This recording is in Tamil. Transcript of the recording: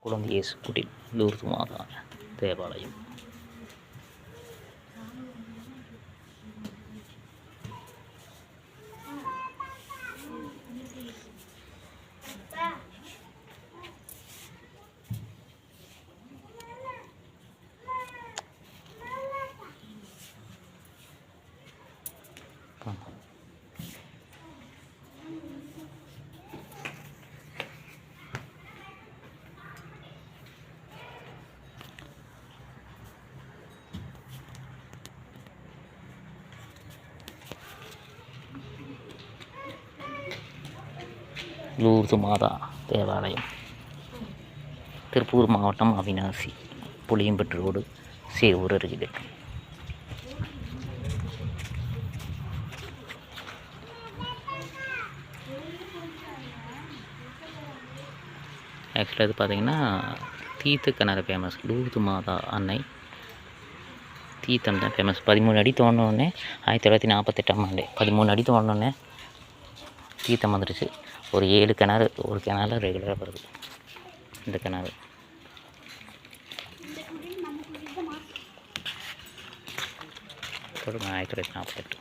குழந்தை இயேசு குடில் லூர்து மாதா தேவாலயம். லூர்து மாதா தேவாலயம், திருப்பூர் மாவட்டம், அவிநாசி புளியம்பட்டு ரோடு, சேவூர் அருகில். ஆக்சுவலாக இது பார்த்திங்கன்னா தீர்த்த கிணறு ஃபேமஸ். லூர்து மாதா அன்னை தீர்த்தம் தான் ஃபேமஸ். 13 அடி தோண்டினோடனே 1948ஆம் ஆண்டு 13 அடி தோண்டினோடனே தீர்த்தம் வந்துடுச்சு. ஒரு 7 கிணறு, ஒரு கிணறு ரெகுலராக வருது. இந்த கிணறு 1948.